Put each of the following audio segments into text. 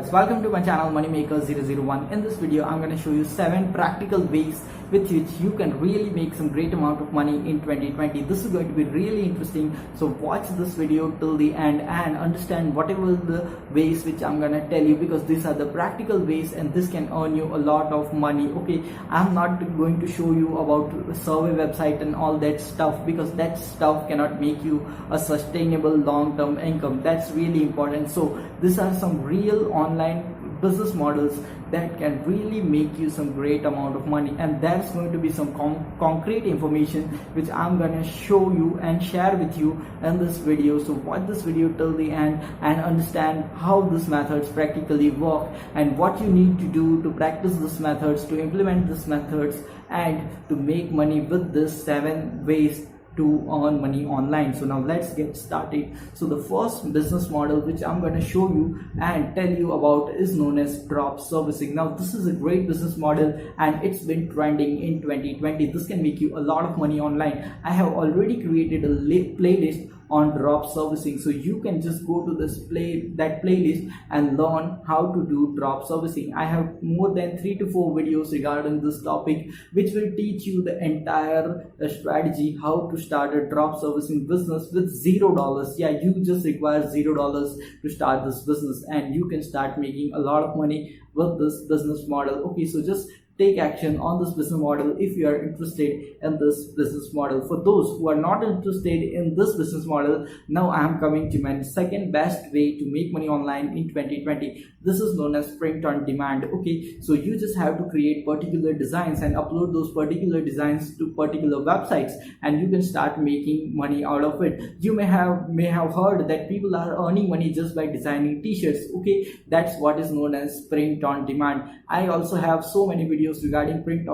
Guys, welcome to my channel Moneymaker 001. In this video I'm going to show you 7 practical ways with which you can really make some great amount of money in 2020. This is going to be really interesting, so watch this video till the end and understand whatever the ways which I'm going to tell you, because these are the practical ways and this can earn you a lot of money. Okay, I'm not going to show you about survey website and all that stuff, because that stuff cannot make you a sustainable long-term income. That's really important. So these are some real online business models that can really make you some great amount of money, and that's going to be some concrete information which I'm gonna show you and share with you in this video. So watch this video till the end and understand how these methods practically work and what you need to do to practice these methods, to implement these methods, and to make money with these 7 ways to earn money online. So now let's get started. So the first business model which I'm going to show you and tell you about is known as drop servicing. Now this is a great business model and it's been trending in 2020. This can make you a lot of money online. I have already created a playlist on drop servicing, so you can just go to this playlist and learn how to do drop servicing. I have more than 3 to 4 videos regarding this topic which will teach you the entire strategy how to start a drop servicing business with $0. Yeah, you just require $0 to start this business and you can start making a lot of money with this business model. Okay, so just take action on this business model if you are interested in this business model. For those who are not interested in this business model, now I am coming to my second best way to make money online in 2020. This is known as print on demand. Okay, so you just have to create particular designs and upload those particular designs to particular websites and you can start making money out of it. You may have heard that people are earning money just by designing t-shirts. Okay, that's what is known as print on demand. I also have so many videos regarding print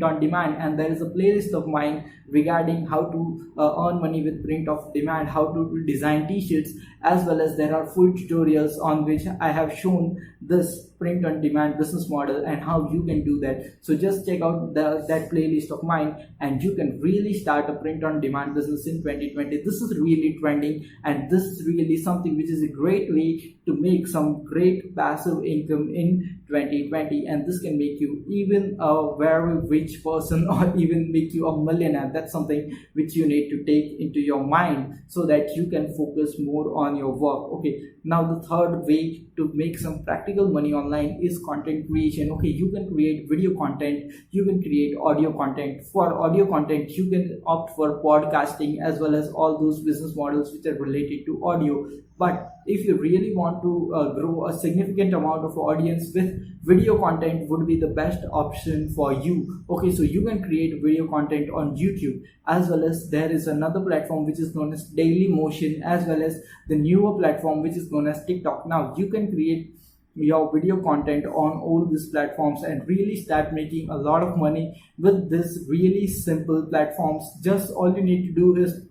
on demand, and there is a playlist of mine regarding how to earn money with print of demand, how to design t-shirts, as well as there are full tutorials on which I have shown this print on demand business model and how you can do that. So just check out that playlist of mine and you can really start a print on demand business in 2020. This is really trending and this is really something which is a great way to make some great passive income in 2020, and this can make you even a very rich person or even make you a millionaire. That's something which you need to take into your mind so that you can focus more on your work. Okay, now the third way to make some practical money online is content creation. Okay, you can create video content, you can create audio content. For audio content you can opt for podcasting as well as all those business models which are related to audio. But if you really want to grow a significant amount of audience, with video content would be the best option for you. Okay, so you can create video content on YouTube, as well as there is another platform which is known as Daily Motion, as well as the newer platform which is known as TikTok. Now you can create your video content on all these platforms and really start making a lot of money with this really simple platforms. Just all you need to do is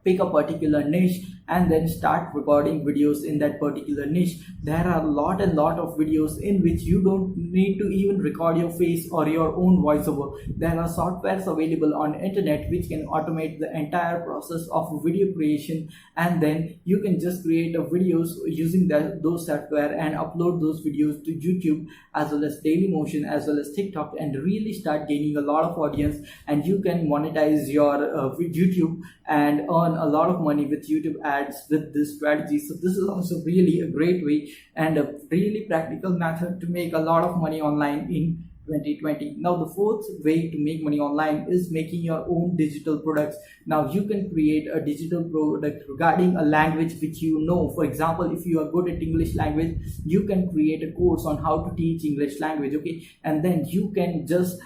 pick a particular niche and then start recording videos in that particular niche. There are a lot of videos in which you don't need to even record your face or your own voiceover. There are softwares available on internet which can automate the entire process of video creation, and then you can just create videos using those software and upload those videos to YouTube as well as Dailymotion as well as TikTok and really start gaining a lot of audience, and you can monetize your YouTube and earn a lot of money with YouTube ads with this strategy. So this is also really a great way and a really practical method to make a lot of money online in 2020. Now the fourth way to make money online is making your own digital products. Now you can create a digital product regarding a language which you know. For example, if you are good at English language, you can create a course on how to teach English language. Okay, and then you can just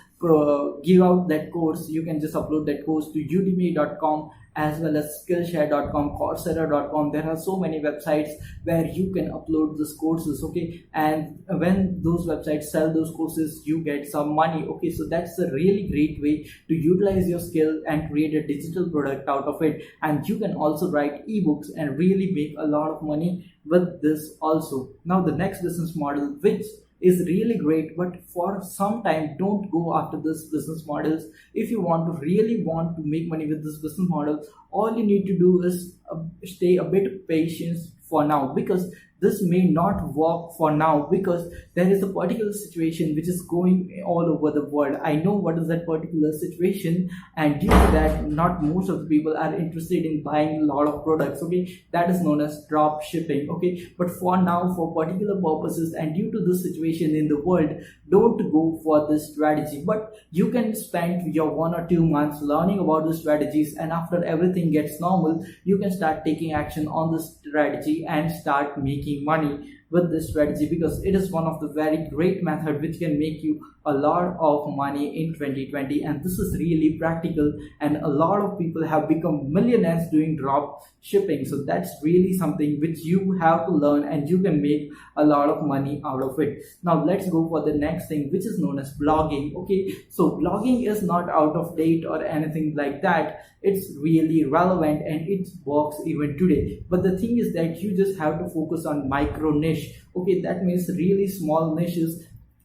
give out that course. You can just upload that course to udemy.com as well as skillshare.com, coursera.com. There are so many websites where you can upload these courses. Okay, and when those websites sell those courses, you get some money. Okay, so that's a really great way to utilize your skill and create a digital product out of it. And you can also write ebooks and really make a lot of money with this also. Now the next business model, which is really great, but for some time don't go after this business models. If you really want to make money with this business model, all you need to do is stay a bit patient for now, because this may not work for now because there is a particular situation which is going all over the world. I know what is that particular situation, and due to that, not most of the people are interested in buying a lot of products. Okay, that is known as drop shipping. Okay, but for now, for particular purposes and due to this situation in the world, don't go for this strategy. But you can spend your 1 or 2 months learning about the strategies, and after everything gets normal, you can start taking action on the strategy and start making money with this strategy, because it is one of the very great method which can make you a lot of money in 2020. And this is really practical, and a lot of people have become millionaires doing drop shipping. So that's really something which you have to learn, and you can make a lot of money out of it. Now let's go for the next thing, which is known as blogging. Okay, so blogging is not out of date or anything like that. It's really relevant and it works even today. But the thing is that you just have to focus on micro niche. Okay, that means really small niches.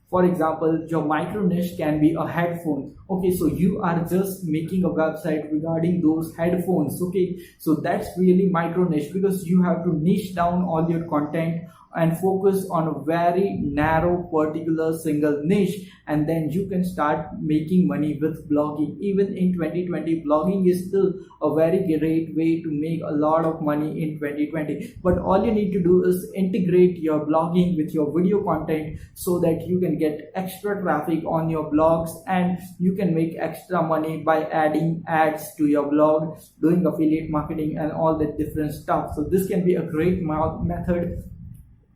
For example, your micro niche can be a headphone. Okay, so you are just making a website regarding those headphones. Okay, so that's really micro niche, because you have to niche down all your content and focus on a very narrow particular single niche, and then you can start making money with blogging. Even in 2020, blogging is still a very great way to make a lot of money in 2020. But all you need to do is integrate your blogging with your video content so that you can get extra traffic on your blogs, and you can make extra money by adding ads to your blog, doing affiliate marketing and all that different stuff. So this can be a great method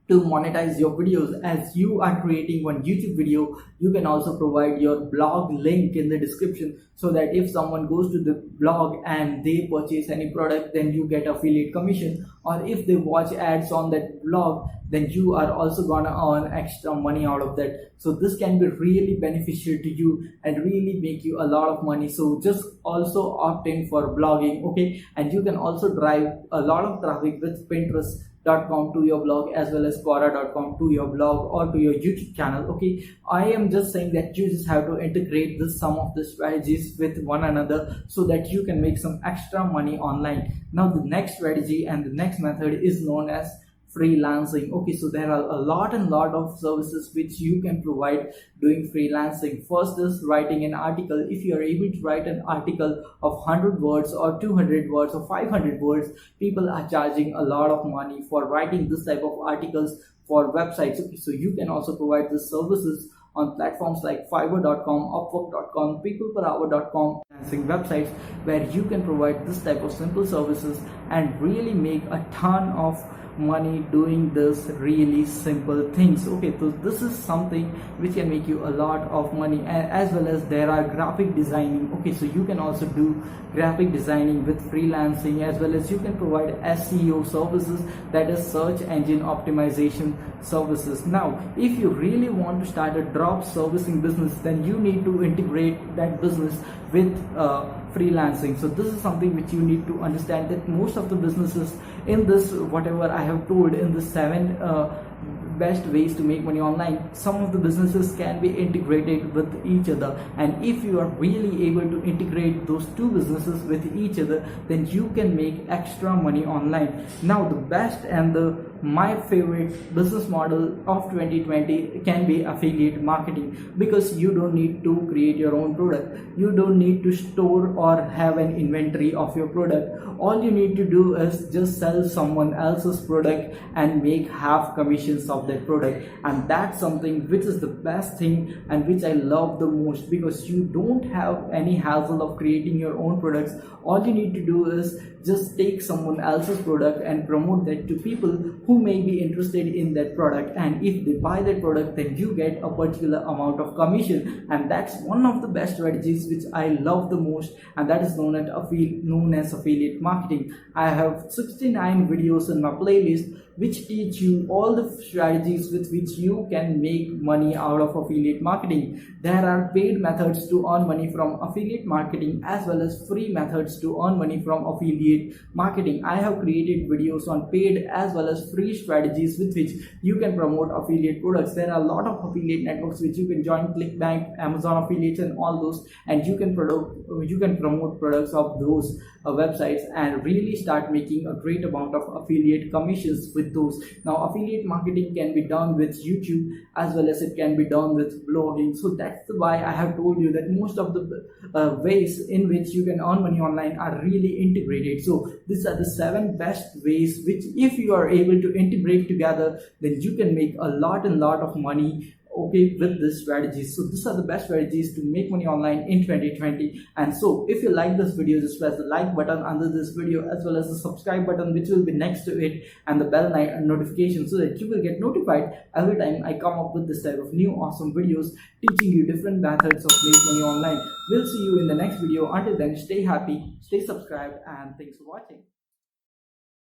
to monetize your videos. As you are creating one YouTube video, you can also provide your blog link in the description, so that if someone goes to the blog and they purchase any product, then you get affiliate commission. Or if they watch ads on that blog, then you are also gonna earn extra money out of that. So this can be really beneficial to you and really make you a lot of money. So just also opt in for blogging. Okay, and you can also drive a lot of traffic with Pinterest.com to your blog, as well as Quora.com to your blog or to your YouTube channel. Okay, I am just saying that you just have to integrate this some of the strategies with one another so that you can make some extra money online. Now the next strategy and the next method is known as freelancing. Okay, so there are a lot of services which you can provide doing freelancing. First is writing an article. If you are able to write an article of 100 words or 200 words or 500 words, people are charging a lot of money for writing this type of articles for websites. Okay, so you can also provide the services on platforms like Fiverr.com, Upwork.com, PeoplePerHour.com, freelancing websites, where you can provide this type of simple services and really make a ton of money doing this really simple things. Okay, so this is something which can make you a lot of money. As well as there are graphic designing. Okay, so you can also do graphic designing with freelancing, as well as you can provide SEO services, that is search engine optimization services. Now if you really want to start a drop servicing business, then you need to integrate that business with freelancing. So this is something which you need to understand, that most of the businesses in this, whatever I have told in the 7 best ways to make money online, some of the businesses can be integrated with each other. And if you are really able to integrate those two businesses with each other, then you can make extra money online. Now the best and my favorite business model of 2020 can be affiliate marketing, because you don't need to create your own product, you don't need to store or have an inventory of your product. All you need to do is just sell someone else's product and make half commissions of that product. And that's something which is the best thing and which I love the most, because you don't have any hassle of creating your own products. All you need to do is just take someone else's product and promote that to people who may be interested in that product, and if they buy that product, then you get a particular amount of commission. And that's one of the best strategies which I love the most, and that is known as affiliate marketing. I have 69 videos in my playlist which teach you all the strategies with which you can make money out of affiliate marketing. There are paid methods to earn money from affiliate marketing, as well as free methods to earn money from affiliate marketing. I have created videos on paid as well as free strategies with which you can promote affiliate products. There are a lot of affiliate networks which you can join, ClickBank, Amazon affiliates and all those, and you can promote products of those websites and really start making a great amount of affiliate commissions with with those. Now affiliate marketing can be done with YouTube as well as it can be done with blogging. So that's why I have told you that most of the ways in which you can earn money online are really integrated. So these are the 7 best ways which if you are able to integrate together, then you can make a lot of money, okay, with this strategy. So these are the best strategies to make money online in 2020. And so if you like this video, just press the like button under this video as well as the subscribe button which will be next to it, and the bell notification, so that you will get notified every time I come up with this type of new awesome videos teaching you different methods of make money online. We'll see you in the next video. Until then, stay happy, stay subscribed, and thanks for watching.